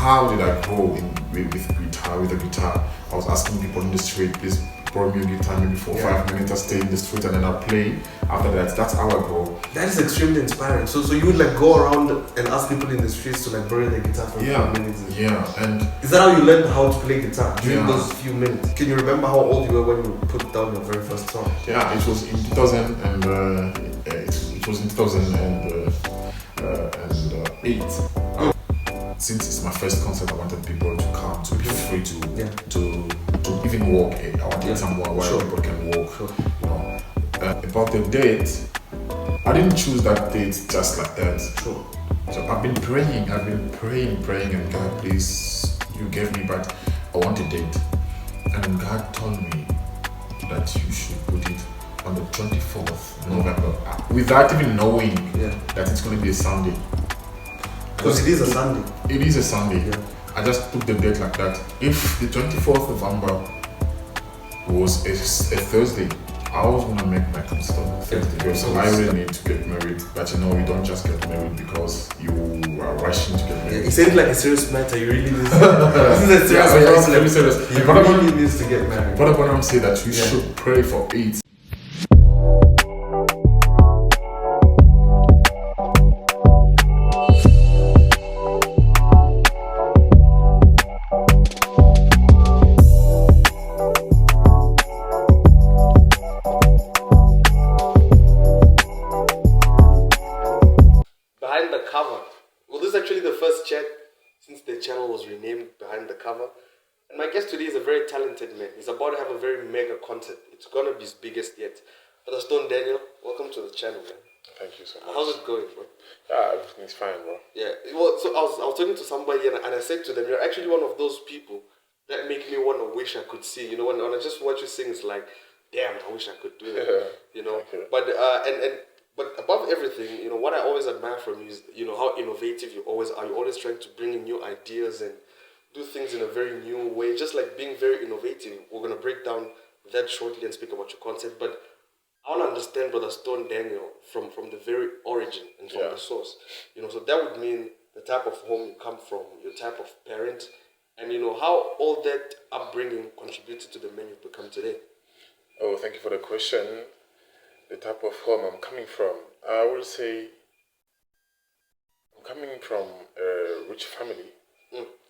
how did I grow with the guitar? I was asking people in the street, please borrow me a guitar maybe for 5 minutes. I stay in the street and then I play. After that, that's how I grow. That is extremely inspiring. So you would like go around and ask people in the streets to like borrow their guitar for 5 minutes? And is that how you learned how to play guitar during those few minutes? Can you remember how old you were when you put down your very first song? Yeah, it was in 2000 and it was in 2008. Since it's my first concert, I wanted people to come, to be free to even walk. I wanted somewhere where people can walk. You know. About the date, I didn't choose that date just like that. Sure. So I've been praying, and God, please, you gave me, but I want a date. And God told me that you should put it on the 24th November, without even knowing that it's going to be a Sunday. Because it is a Sunday. It is a Sunday. Yeah. I just took the date like that. If the 24th November was a Thursday, I was gonna make my concert on Thursday because I really need to get married. But you know, you don't just get married because you are rushing to get married. It sounds like a serious matter. You really need to. This is a serious problem. It's very serious. You really need to get married. But what I'm saying that you should pray for it. And my guest today is a very talented man. He's about to have a very mega concert. It's gonna be his biggest yet. Brother Stone Daniel, welcome to the channel, man. Thank you so much. How's it going, bro? Yeah, everything's fine, bro. Yeah. Well, so I was talking to somebody and I said to them, you're actually one of those people that make me want to wish I could see. You know, when I just watch you sing, it's like, damn, I wish I could do that. You know. But but above everything, you know, what I always admire from you is, you know, how innovative you always are. You're always trying to bring in new ideas and do things in a very new way, just like being very innovative. We're going to break down that shortly and speak about your concept, but I want to understand Brother Stone Daniel from the very origin and from the source. You know, so that would mean the type of home you come from, your type of parent, and you know, how all that upbringing contributed to the man you've become today. Oh, thank you for the question. The type of home I'm coming from, I will say I'm coming from a rich family.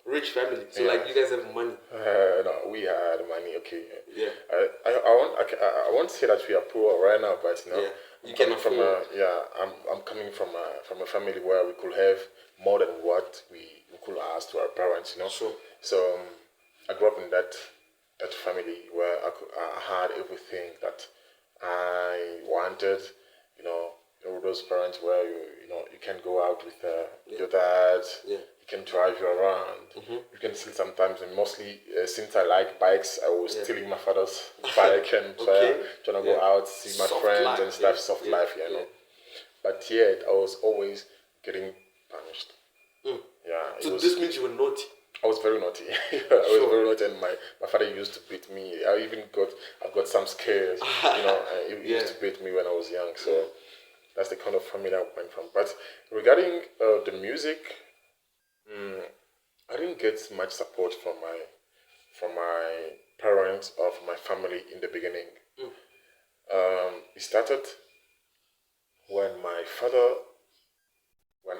Rich family. So like you guys have money. No, we had money. Okay. Yeah. I won't say that we are poor right now, but you know, you coming from I'm coming from a family where we could have more than what we could ask to our parents. You know. Sure. So I grew up in that family where I had everything that I wanted. You know, those parents where you can go out with your dad. Yeah. Can drive you around. You can see sometimes, and mostly since I like bikes, I was stealing my father's bike and trying to go out, see my friends life, and stuff, soft life, you know. But yet, I was always getting punished. Yeah. So this means you were naughty? I was very naughty. I was very naughty, and my father used to beat me. I've got some scares, you know, he used to beat me when I was young, so that's the kind of family I went from. But regarding the music, I didn't get much support from my parents or from my family in the beginning. It started when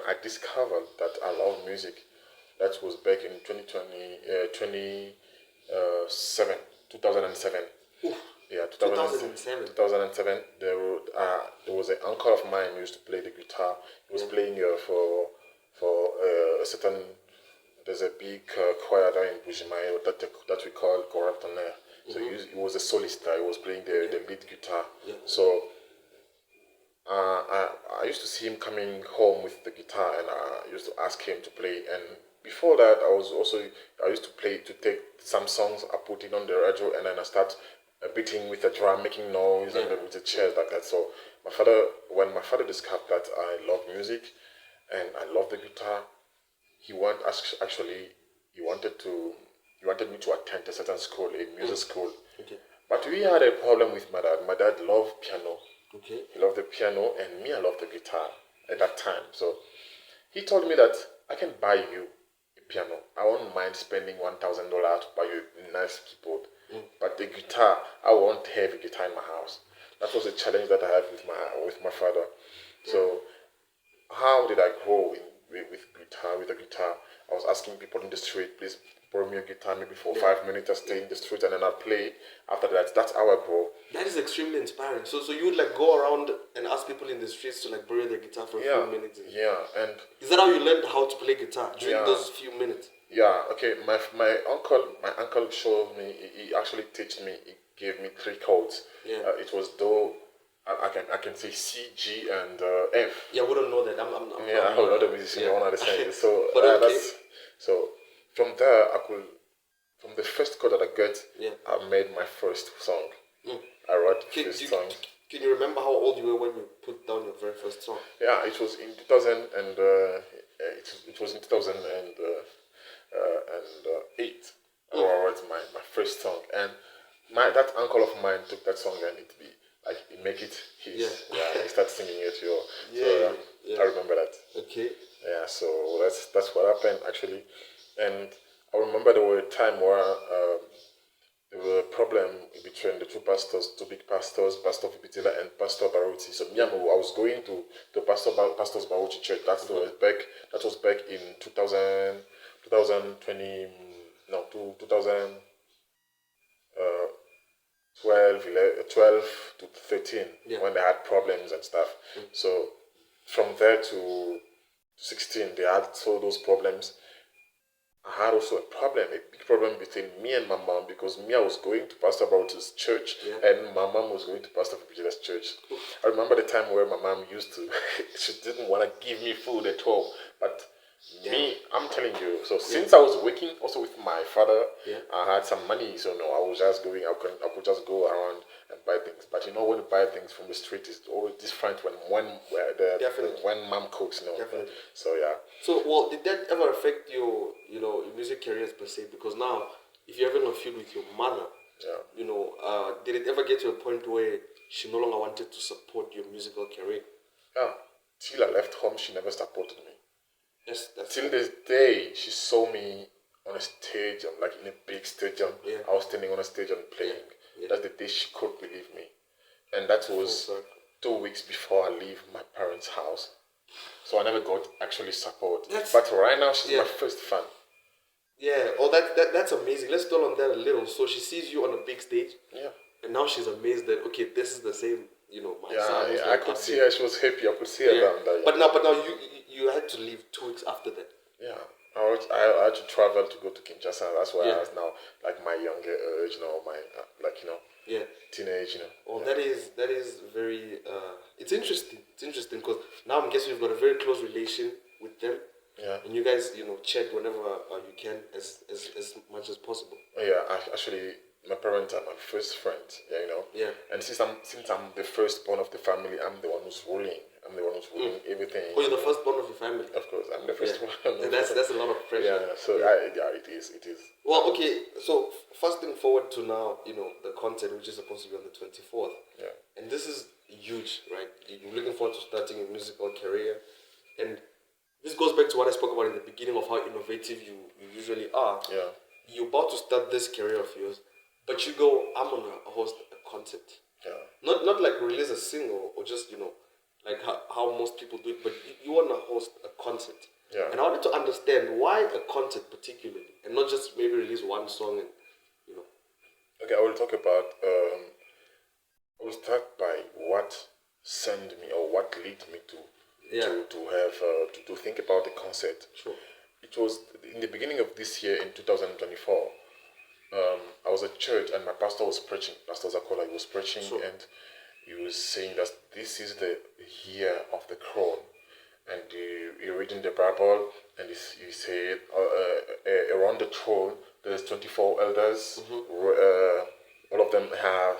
I discovered that I love music. That was back in 2007. Yeah, 2007. There was an uncle of mine who used to play the guitar. He was playing for a certain. There's a big choir there in Bujimayo that we call Corraptoner. So he was a solist. He was playing the lead guitar. So I used to see him coming home with the guitar, and I used to ask him to play. And before that, I used to take some songs, I put it on the radio, and then I start beating with the drum, making noise, and with the chairs like that. So when my father discovered that I love music and I love the guitar, he wanted me to attend a certain school, a music school. Okay. But we had a problem with my dad. My dad loved piano. Okay. He loved the piano, and me, I loved the guitar at that time. So he told me that I can buy you a piano. I won't mind spending $1,000 to buy you a nice keyboard. But the guitar, I won't have a guitar in my house. That was a challenge that I had with my father. So how did I grow with the guitar? I was asking people in the street, please borrow me a guitar maybe for 5 minutes. I stay in the street and then I play. After that, that's how I grow. That is extremely inspiring. So you would like go around and ask people in the streets to like borrow their guitar for a few minutes. And is that how you learned how to play guitar during those few minutes? Yeah. Okay. My uncle showed me. He actually taught me. He gave me 3 chords. It was do. I can say C, G, and F. Yeah, we don't know that. I'm a whole lot of musicians don't understand. So but okay. So from there from the first chord that I got, I made my first song. I wrote the first song. Can you remember how old you were when you put down your very first song? Yeah, it was in 2000 and it was in 2008. I wrote my first song, and that uncle of mine took that song and he make it his. He started singing it. I remember that. Okay. Yeah, so that's what happened actually, and I remember there were a time where there was a problem between the two big pastors, Pastor Vipitila and Pastor Baruti. So I was going to Pastor's Baruti church. That was back in 2020, no, 12 to 13 when they had problems and stuff. So from there to 16, they had all those problems. I had also a big problem between me and my mom, because I was going to Pastor Bauti's church and my mom was going to Pastor Vigila's church. I remember the time where my mom she didn't want to give me food at all, but me, I'm telling you, so since I was working also with my father, I had some money, so no, I was just going, I could just go around and buy things. But when you buy things from the street, it's always different when mom cooks, Definitely. So yeah. So well, did that ever affect your music careers per se? Because now, if you're having a feud with your mother, did it ever get to a point where she no longer wanted to support your musical career? Yeah. Till I left home, she never supported me. Yes, till this day, she saw me on a stage, like in a big stadium. I was standing on a stage and playing. That's the day she could believe me. And that was 2 weeks before I leave my parents' house. So I never got actually support. But right now, she's my first fan. Yeah, that's amazing. Let's dwell on that a little. So she sees you on a big stage. Yeah. And now she's amazed that, okay, this is the same, my son. Yeah, I could see her. She was happy. I could see her down there. But now you had to leave 2 weeks after that. Yeah. I had to travel to go to Kinshasa. That's why I was now like my younger age, teenage, Oh, that is very. It's interesting. It's interesting because now I'm guessing you've got a very close relation with them. Yeah. And you guys, chat whenever you can, as much as possible. Yeah, actually, my parents are my first friends. Yeah. And since I'm the firstborn of the family, I'm the one who's ruling. I'm the one who's ruling everything. Oh, you're the firstborn of your family. Of course, I'm the first one. And that's a lot of pressure. Yeah. So it is. Well, okay. So fast thing forward to now, the concert which is supposed to be on the 24th. Yeah. And this is huge, right? You're looking forward to starting a musical career, and this goes back to what I spoke about in the beginning of how innovative you usually are. Yeah. You're about to start this career of yours, but you go, I'm gonna host a concert. Yeah. Not like release a single or just like how most people do it, but you wanna host a concert. Yeah. And I wanted to understand why a concert particularly, and not just maybe release one song and Okay, I will talk about. I will start by what sent me or what led me to think about the concert. Sure. It was in the beginning of this year in 2024. I was at church and my pastor was preaching. Pastor Zakola, he was preaching, Sure. and he was saying that this is the year of the crown. And he reading the Bible, and he said around the throne there's 24 elders. All of them have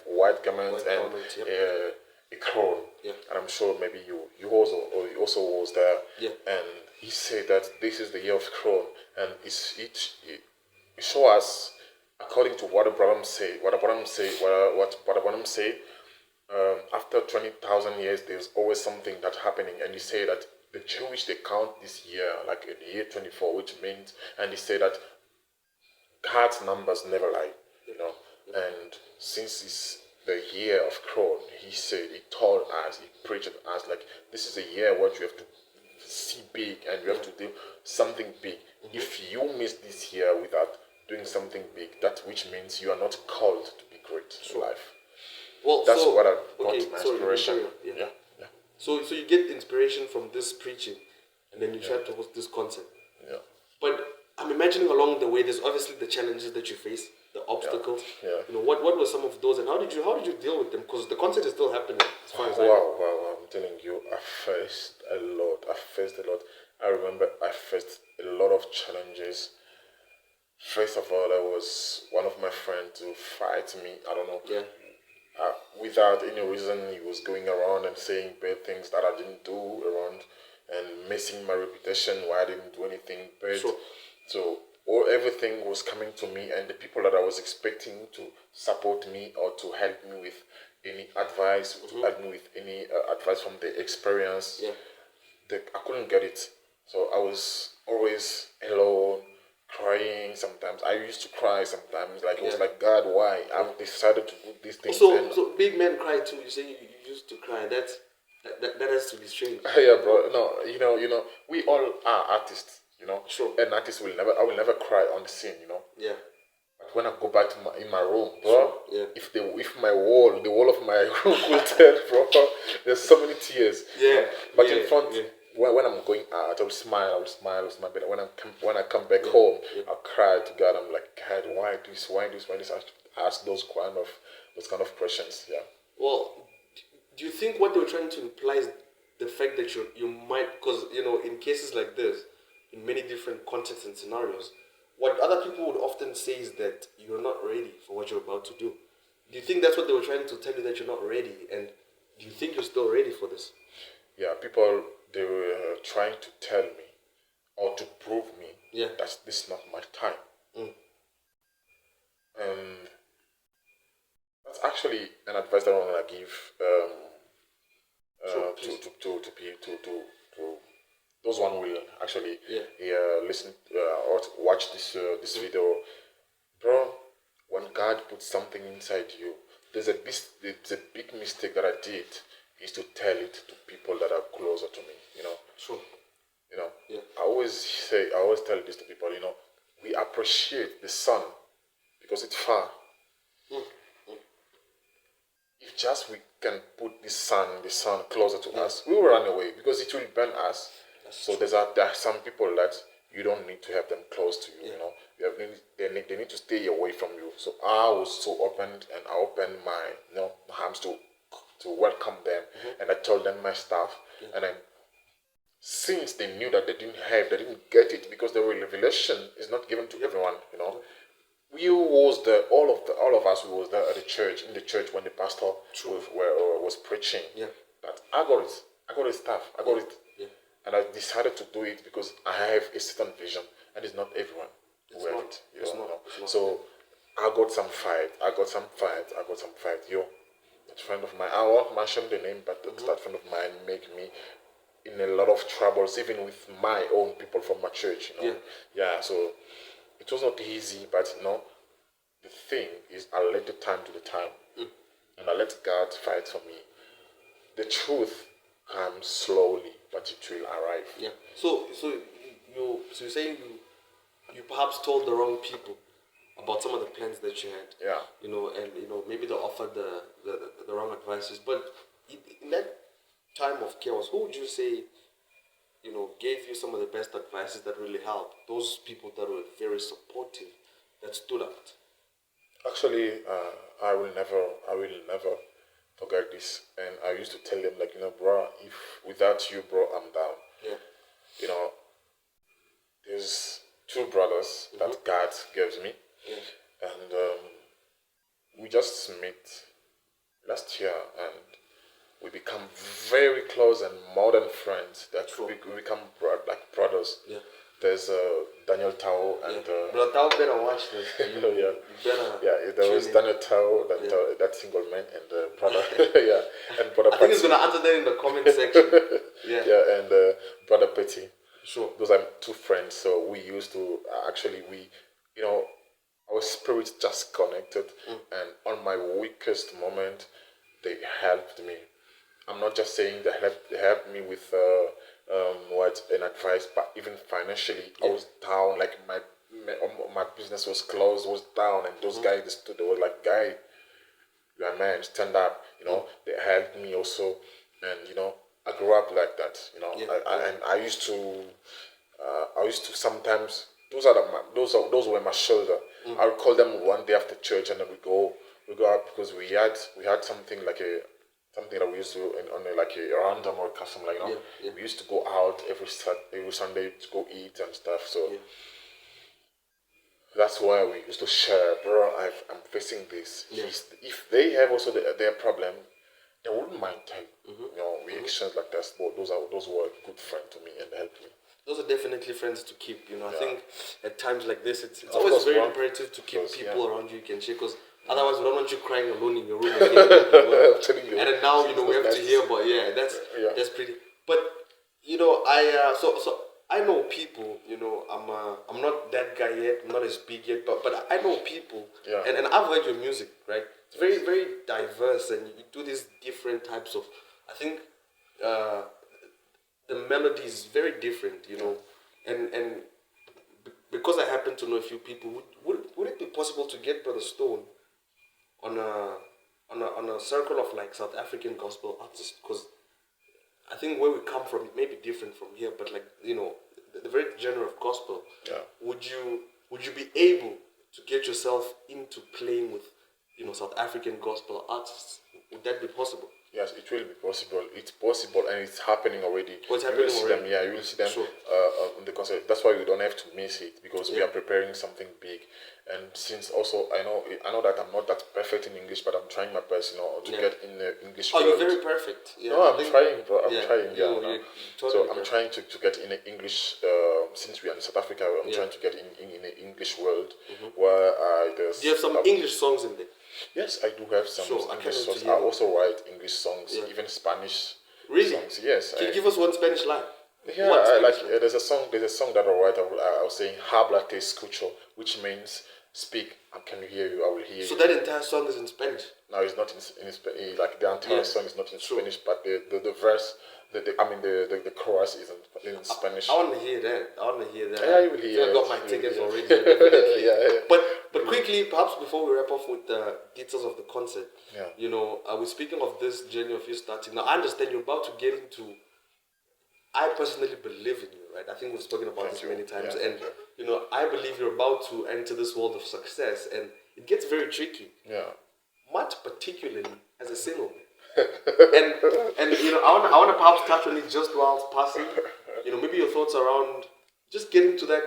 white garments and a crown. Yeah. And I'm sure maybe you also was there. Yeah. And he said that this is the year of the crown, and it show us according to what Abraham said. After 20,000 years, there's always something that's happening, and he said that the Jewish, they count this year like in the year 24, which means, and they say that God's numbers never lie, you know. And since it's the year of Crown, he said, he told us, he preached to us, like, this is a year what you have to see big and you have to do something big. If you miss this year without doing something big, that which means you are not called to be great in life. Well, that's so, what I got okay, my sorry, inspiration. yeah. Yeah. So you get inspiration from this preaching, and then you try to host this concert. Yeah. But I'm imagining along the way, there's obviously the challenges that you face, the obstacles. Yeah. You know, what were some of those, and how did you deal with them? Because the concert is still happening, as far as I know. Wow! I'm telling you, I faced a lot. I remember I faced a lot of challenges. First of all, there was one of my friends who fight me. I don't know. Yeah. Without any reason, he was going around and saying bad things that I didn't do around, and messing my reputation why I didn't do anything bad. Sure. So everything was coming to me, and the people that I was expecting to support me or to help me with any advice, to help me with any advice from the experience, Yeah. I couldn't get it. So I was always alone, crying sometimes. I used to cry sometimes. Like, it was like, God, why? I've decided to do these things. So big men cry too. You say you used to cry. That has to be strange. Yeah, bro. No, you know, we all are artists, you know. Sure. An artist I will never cry on the scene, you know. Yeah. But when I go back to in my room, bro, Sure. Yeah. if the wall of my room could tell, bro, there's so many tears. Yeah. You know? But Yeah. in front, Yeah. when I'm going out, I'll smile. But when I come back home, I'll cry to God. I'm like, God, why this? I ask those kind of questions. Yeah. Well, do you think what they were trying to imply is the fact that you might, because you know, in cases like this, in many different contexts and scenarios, what other people would often say is that you're not ready for what you're about to do. Do you think that's what they were trying to tell you, that you're not ready? And do you think you're still ready for this? Yeah, people, they were trying to tell me or to prove me that this is not my time. And that's actually an advice that I want to give to those one will actually listen or watch this video, bro. When God puts something inside you, there's a big mistake that I did is to tell it to people that are closer to me. You know. Sure. You know. Yeah. I always tell this to people. You know, we appreciate the sun because it's far. If just we can put the sun closer to us, we will run away because it will burn us. So there are some people that you don't need to have them close to you. You know, they need to stay away from you. So I was so open, and I opened my arms to welcome them, and I told them my stuff, and then since they knew that they didn't get it because the revelation is not given to everyone. You know. All of us who was there at in the church when the pastor was preaching. Yeah. But I got it. I got his stuff. I got it. Yeah. And I decided to do it because I have a certain vision, and it's not everyone who have it. It's not. So I got some fight. Yo, that friend of mine, I won't mention the name, but that friend of mine make me in a lot of troubles, even with my own people from my church. You know. Yeah. So it was not easy, but the thing is, I let the time to the time, and I let God fight for me. The truth comes slowly, but it will arrive. Yeah. So you're saying you perhaps told the wrong people about some of the plans that you had. Yeah. You know, and maybe they offered the wrong advices. But in that time of chaos, who would you say gave you some of the best advices that really helped? Those people that were very supportive, that stood out. Actually, I will never forget this. And I used to tell them, like, bro, if without you, bro, I'm down. Yeah. There's two brothers that God gives me. Yeah. And we just met last year, and we become very close and more than friends. That we become like brothers. Yeah. There's Daniel Tao and But Tao better watch this. You better. yeah. There was Daniel Tao, that single man, and brother yeah, and brother. I think he's gonna answer that in the comment section. Yeah, and brother Petty. Sure. Those are two friends. So we used to actually our spirits just connected, and on my weakest moment, they helped me. I'm not just saying they helped me with an advice, but even financially, I was down. Like my business was closed, was down, and those guys they stood. They were like, "Guy, you're a man. Stand up." They helped me also, and I grew up like that. And I used to sometimes. Those were my shoulder. I would call them one day after church, and then we go out because we had something like something that we used to like a random or custom, like we used to go out every Sunday to go eat and stuff. So that's why we used to share, bro. I'm facing this. If they have also their problem, they wouldn't mind telling. We exchange like that. But those were a good friend to me and helped me. Those are definitely friends to keep. I think at times like this, it's always very imperative to keep people around you can share, because otherwise we don't want you crying alone in your room again. I'm telling you. And then now we have to hear, but that's pretty. But so I know people. I'm not that guy yet. I'm not as big yet, but I know people. And I've heard your music, right? It's very very diverse, and you do these different types of. I think. The melody is very different, and because I happen to know a few people, would it be possible to get Brother Stone on a circle of like South African gospel artists? Because I think where we come from, it may be different from here, but like the very genre of gospel. Would you be able to get yourself into playing with South African gospel artists? Would that be possible? Yes, it will be possible. It's possible, and it's happening already. It's happening already. You will see them on the concert. That's why we don't have to miss it, because we are preparing something big. And since also I know that I'm not that perfect in English, but I'm trying my best, to get in the English. Oh, you're very perfect. No, I'm trying, bro. I'm trying. Totally I'm trying to get in the English. Since we are in South Africa, I'm trying to get in the English world where there's. Do you have some English songs in there? Yes, I do have some English songs. I also write English songs, even Spanish songs. Yes. Can you give us one Spanish line? Yeah, there's a song that I write. I was saying "Habla te escucho," which means speak. I can hear you. I will hear you. So that entire song is in Spanish. No, it's not in Spanish. Like the entire song is not in Spanish, but the verse, the chorus is in Spanish. I want to hear that. Yeah, you will hear. I got my tickets already. But quickly, perhaps before we wrap off with the details of the concert, we're speaking of this journey of you starting. Now, I understand you're about to get into. I personally believe in you, right? I think we've spoken about this many times, and I believe you're about to enter this world of success, and it gets very tricky. Yeah. Much particularly as a single. and I want to perhaps touch on it just whilst passing. Maybe your thoughts around just getting to that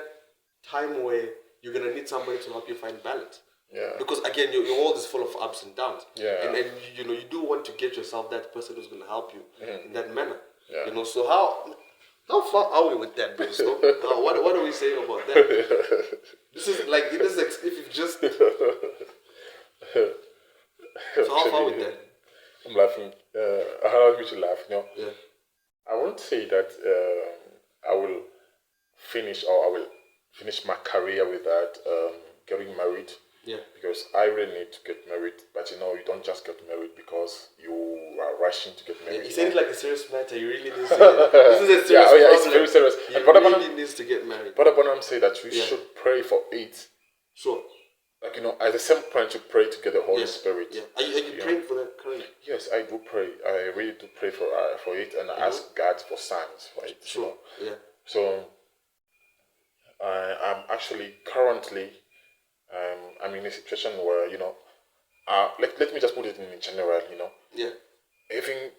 time where you're gonna need somebody to help you find balance. Yeah. Because again, your world is full of ups and downs. Yeah. And you do want to get yourself that person who's gonna help you in that manner. Yeah. So how far are we with that, bro? So, what are we saying about that? This is if you've just. So how far with that? I'm laughing. I allow you to laugh. Yeah. I won't say that I will finish my career without getting married. Yeah. Because I really need to get married, but you don't just get married because you are rushing to get married. He said it like a serious matter. You really need to. This is a serious problem. It's very serious. And really needs to get married. Brother Bonham said that we should pray for it. Sure. Like at the same point, to pray to get the Holy Spirit. Yeah. Are you praying for that currently? Yes, I do pray. I really do pray for it, and I ask God for signs for it. Sure. Yeah. So I'm actually currently. I'm in a situation where let me just put it in general. Yeah. Having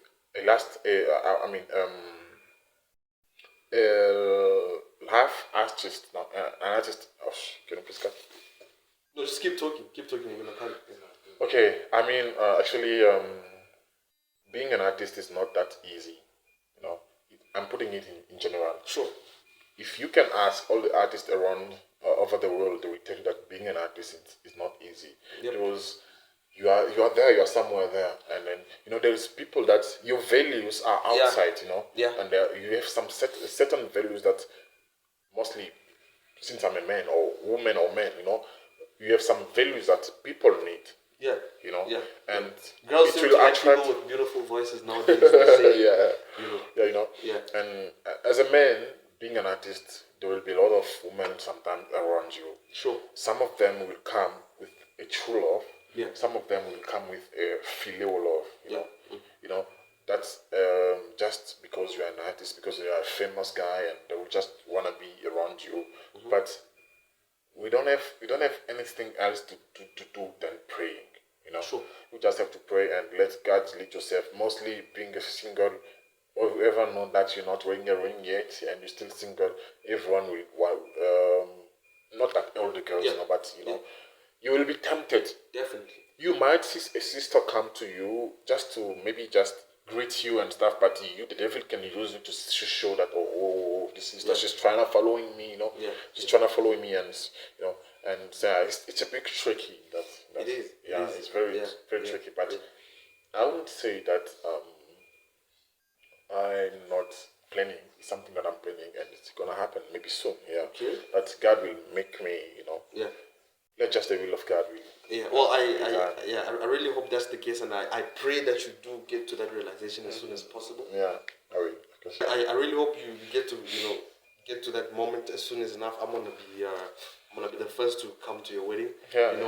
a half artist now, an artist. Oh, can you please cut? No, just keep talking. Keep talking. You're gonna cut it. Okay. Actually, being an artist is not that easy. I'm putting it in general. Sure. if you can ask all the artists around over the world, they will tell you that being an artist is not easy. Yep. Because you are there, you are somewhere there, and then there's people that your values are outside, and you have some certain values that mostly, since I'm a man or woman or man, you have some values that people need. Yeah. And girls seem to like people with beautiful voices nowadays. They say, yeah. And as a man, being an artist, there will be a lot of women sometimes around you. Sure. Some of them will come with a true love. Yeah. Some of them will come with a filial love. You know, that's just because you're an artist, because you're a famous guy, and they will just wanna be around you. But we don't have anything else to do than praying. Sure. You just have to pray and let God lead yourself. Mostly being a single, or whoever know that you're not wearing a ring yet and you're still single, everyone will not that all the girls, but you will be tempted. Definitely. You might see a sister come to you just to maybe just greet you and stuff, but the devil can use it to show that this sister, she's trying to following me, she's trying to follow me, and and it's a bit tricky. It is. Yeah, it's very tricky. But I wouldn't say that I'm not planning. It's something that I'm planning, and it's gonna happen maybe soon. Yeah. Okay. But God will make me, Yeah. Let just the will of God will. Yeah. Well, I really hope that's the case, and I pray that you do get to that realization as soon as possible. Yeah, I will. I really hope you get to get to that moment as soon as enough. I'm gonna be the first to come to your wedding. Yeah.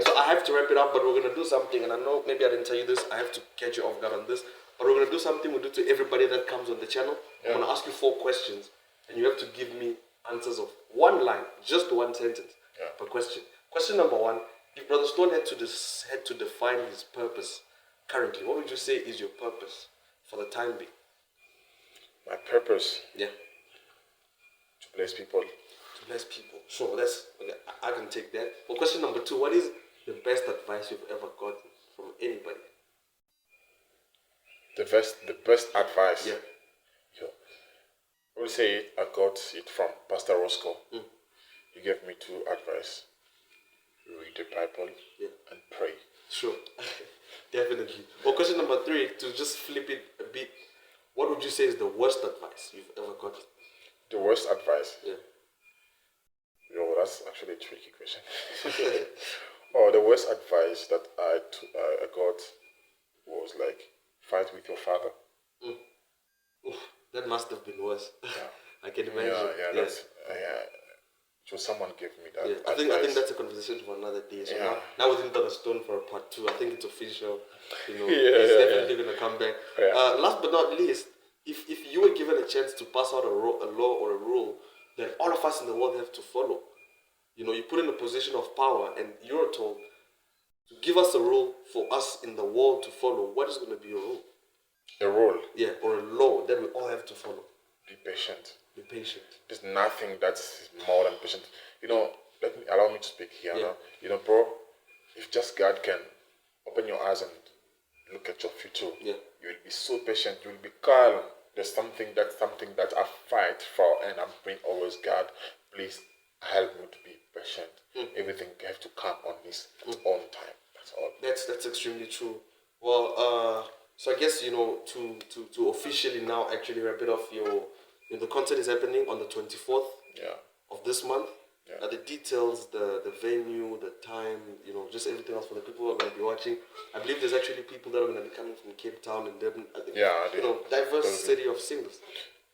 So I have to wrap it up, but we're gonna do something, and I know maybe I didn't tell you this. I have to catch you off guard on this, but we're gonna do something we do to everybody that comes on the channel. I'm gonna ask you 4 questions, and you have to give me answers of one line, just one sentence per question. Question number 1: if Brother Stone had to define his purpose currently, what would you say is your purpose for the time being? My purpose. Yeah. To bless people. To bless people. Sure, I can take that. Well, question number 2: what is the best advice you've ever gotten from anybody? The best advice. Yeah. I will say I got it from Pastor Roscoe. He gave me 2 advice: read the Bible and pray. Sure. Definitely. Well, question number 3, to just flip it a bit, what would you say is the worst advice you've ever gotten? The worst advice? Yeah. That's actually a tricky question. The worst advice that I got was like, fight with your father. Oof, that must have been worse. Yeah. I can imagine. So someone gave me that. Yeah. I think that's a conversation for another day. So now we didn't Brother Stone for a part 2. I think it's official. He's definitely gonna come back. Yeah. Last but not least, if you were given a chance to pass out a law or a rule that all of us in the world have to follow, you put in a position of power and you're told to give us a rule for us in the world to follow, what is going to be your rule? A rule? Yeah, or a law that we all have to follow. Be patient. Be patient. There's nothing that's more than patient. Allow me to speak here. Yeah. Bro, if just God can open your eyes and look at your future, you will be so patient, you will be calm. There's something that I fight for, and I'm praying always, God, please help me to be patient. Everything have to come on its own time. That's all. That's extremely true. Well, so I guess to officially now actually wrap it off, the concert is happening on the 24th of this month. Yeah. The details, the venue, the time, just everything else for the people who are going to be watching. I believe there's actually people that are going to be coming from Cape Town and Durban. Diverse city of singers.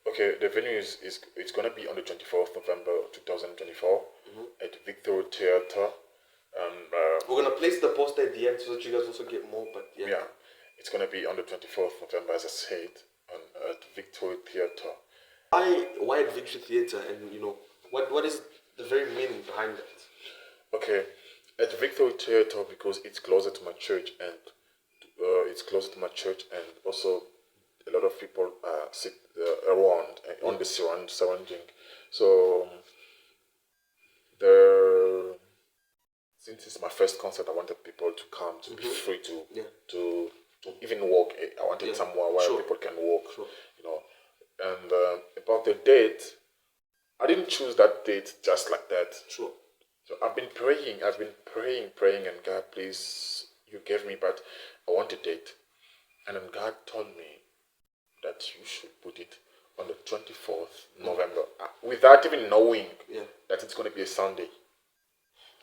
Okay, the venue is it's going to be on the 24th November 2024 at Victor Theatre. We're going to place the poster at the end so that you guys also get more. But it's going to be on the 24th November, as I said, at Victor Theatre. Why at Victor Theatre, and what is the very meaning behind that? Okay, at Victor Theatre because it's closer to my church, and also a lot of people sit around on the surrounding. So since it's my first concert, I wanted people to come to be free to even walk. I wanted somewhere where people can walk. Sure. And about the date, I didn't choose that date just like that. Sure. So I've been praying, and God, please, you gave me, but I want a date. And then God told me that you should put it on the 24th November, without even knowing that it's going to be a Sunday.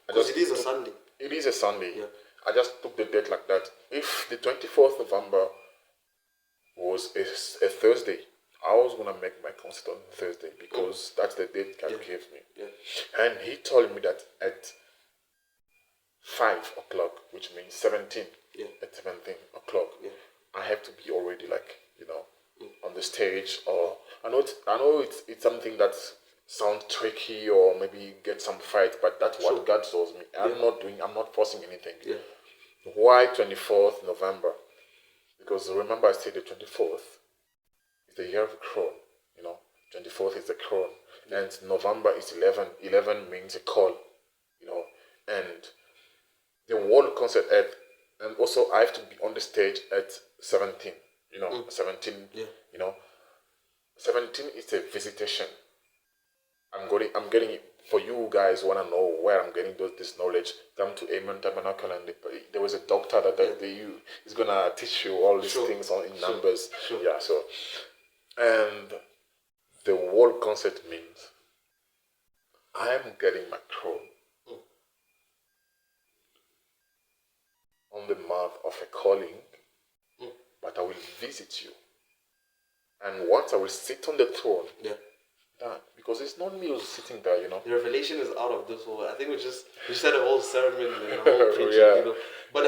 Because it is a Sunday. It is a Sunday. Yeah. I just took the date like that. If the 24th November was a Thursday, I was going to make my concert on Thursday because that's the date God gave me. Yeah. And he told me that at 5 o'clock, which means 17, at 17 o'clock, I have to be already on the stage. Or I know it's something that sounds tricky or maybe get some fight, but that's what God tells me. I'm not forcing anything. Yeah. Why 24th November? Because remember I said the 24th is the year of the crown. 24th is the crown, and November is 11. 11 means a call. And the world concert and also I have to be on the stage at 17. 17. Yeah. 17 is a visitation. I'm getting it. For you guys want to know where I'm getting this knowledge, come to Amen Tabernacle, and there was a doctor that is gonna teach you all these things in numbers. Sure. Yeah. So, and the world concept means I am getting my crown on the mouth of a calling, but I will visit you, and once I will sit on the throne. Yeah. Because it's not me who's sitting there, The revelation is out of this world. I think we just had a whole sermon and a whole preaching, But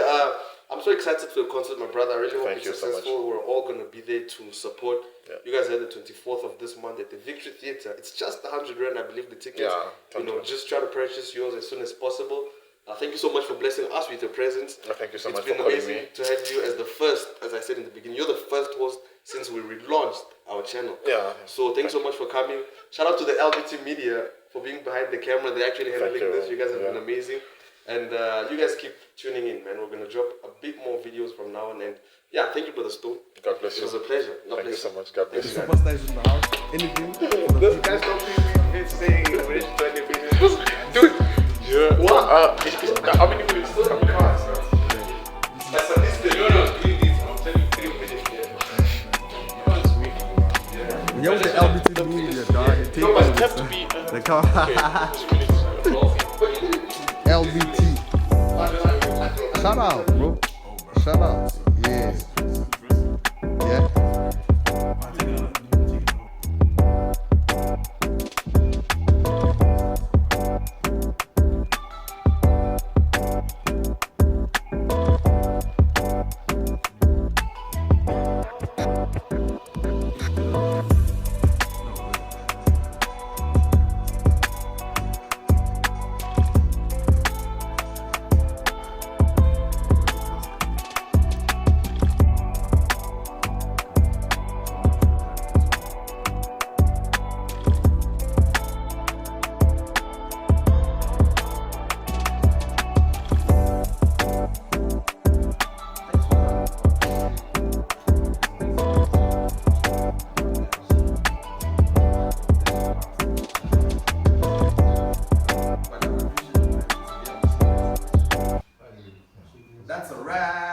I'm so excited for the concert, my brother. I really hope it's successful. We're all going to be there to support. Yeah. You guys are the 24th of this month at the Victory Theatre. It's just 100 Rand, I believe, the tickets. Yeah, just try to purchase yours as soon as possible. Thank you so much for blessing us with your presence. Thank you so much for calling me. It's been amazing to have you as the first, as I said in the beginning. You're the first host since we relaunched our channel. Yeah. So thanks so much for coming. Shout out to the LBT Media for being behind the camera. They're actually handling this. You guys have been amazing. And you guys keep tuning in, man. We're going to drop a bit more videos from now on. And thank you, Brother Stone. God bless you. It was a pleasure. Thank you so much. God bless you. Superstars in the house. Anything? You guys don't think we're saying we're 20 minutes. Dude. Yeah. What? How many minutes? How many minutes? That's at least the I'm telling you 3 minutes here. Yo, the LBT Media, dog. No, but it have to be. LBT. Shout out, bro. Shout out. Yeah. Yeah. That's a wrap.